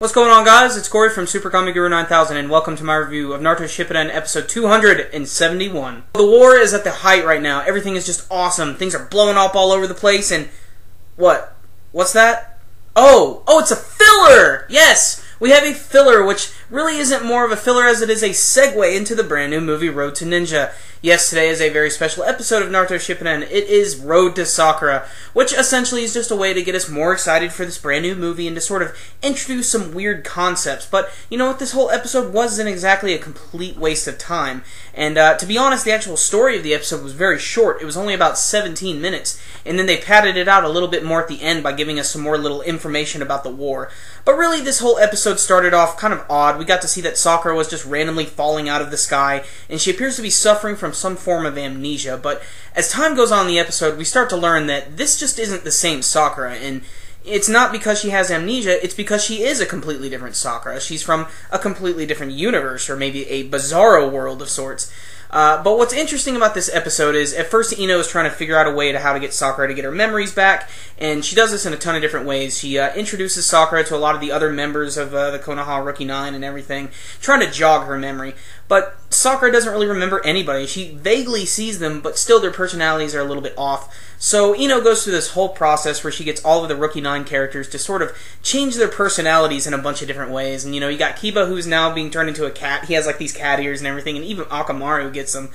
What's going on, guys? It's Corey from SuperKamiGuru9000, and welcome to my review of Naruto Shippuden episode 271. The war is at the height right now. Everything is just awesome. Things are blowing up all over the place, and... What's that? Oh, it's a filler! Yes! We have a filler, which really isn't more of a filler as it is a segue into the brand new movie Road to Ninja. Yes, today is a very special episode of Naruto Shippuden. It is Road to Sakura, which essentially is just a way to get us more excited for this brand new movie and to sort of introduce some weird concepts. But you know what? This whole episode wasn't exactly a complete waste of time. And to be honest, the actual story of the episode was very short. It was only about 17 minutes. And then they padded it out a little bit more at the end by giving us some more little information about the war. But really, this whole episode started off kind of odd. We got to see that Sakura was just randomly falling out of the sky, and she appears to be suffering from some form of amnesia. But as time goes on in the episode, we start to learn that this just isn't the same Sakura, and it's not because she has amnesia, it's because she is a completely different Sakura. She's from a completely different universe, or maybe a Bizarro world of sorts. But what's interesting about this episode is, at first Ino is trying to figure out a way to how to get Sakura to get her memories back, and she does this in a ton of different ways. She introduces Sakura to a lot of the other members of the Konoha Rookie 9 and everything, trying to jog her memory. But Sakura doesn't really remember anybody. She vaguely sees them, but still their personalities are a little bit off. So Ino goes through this whole process where she gets all of the Rookie 9 characters to sort of change their personalities in a bunch of different ways. And you know, you got Kiba, who's now being turned into a cat. He has like these cat ears and everything, and even Akamaru gets them.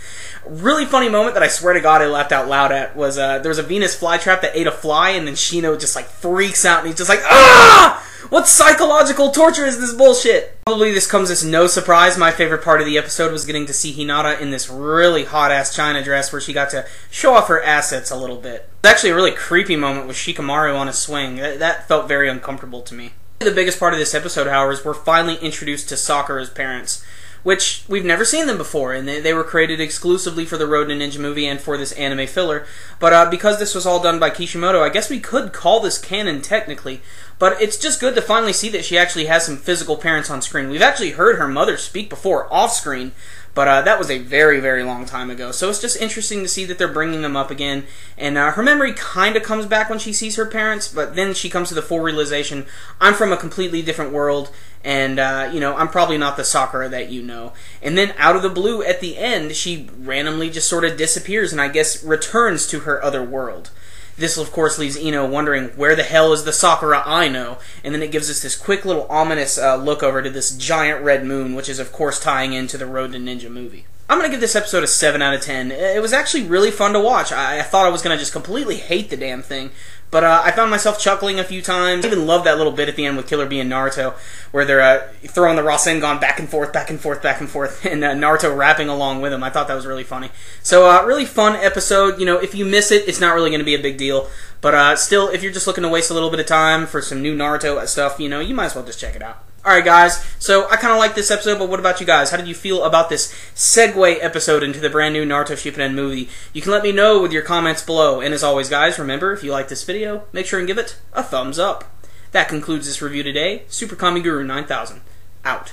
Really funny moment that I swear to God I laughed out loud at was there was a Venus flytrap that ate a fly, and then Shino just like freaks out and he's just like, ah! What psychological torture is this bullshit? Probably this comes as no surprise. My favorite part of the episode was getting to see Hinata in this really hot-ass China dress where she got to show off her assets a little bit. It was actually a really creepy moment with Shikamaru on a swing. That felt very uncomfortable to me. The biggest part of this episode, however, is we're finally introduced to Sakura's parents, which we've never seen them before, and they were created exclusively for the Road to Ninja movie and for this anime filler. But because this was all done by Kishimoto, I guess we could call this canon technically. But it's just good to finally see that she actually has some physical parents on screen. We've actually heard her mother speak before off-screen, but that was a very, very long time ago. So it's just interesting to see that they're bringing them up again. And her memory kind of comes back when she sees her parents, but then she comes to the full realization, I'm from a completely different world, and, you know, I'm probably not the Sakura that you know. And then out of the blue, at the end, she randomly just sort of disappears and I guess returns to her other world. This, of course, leaves Ino wondering, where the hell is the Sakura I know? And then it gives us this quick little ominous look over to this giant red moon, which is, of course, tying into the Road to Ninja movie. I'm going to give this episode a 7 out of 10. It was actually really fun to watch. I thought I was going to just completely hate the damn thing. But I found myself chuckling a few times. I even loved that little bit at the end with Killer Bee and Naruto, where they're throwing the Rasengan back and forth, back and forth, back and forth, and Naruto rapping along with them. I thought that was really funny. So, really fun episode. You know, if you miss it, it's not really going to be a big deal. But still, if you're just looking to waste a little bit of time for some new Naruto stuff, you know, you might as well just check it out. Alright guys, so I kind of like this episode, but what about you guys? How did you feel about this segue episode into the brand new Naruto Shippuden movie? You can let me know with your comments below, and as always guys, remember, if you like this video, make sure and give it a thumbs up. That concludes this review today. SuperKamiGuru9000, out.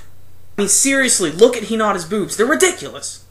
I mean seriously, look at Hinata's boobs, they're ridiculous!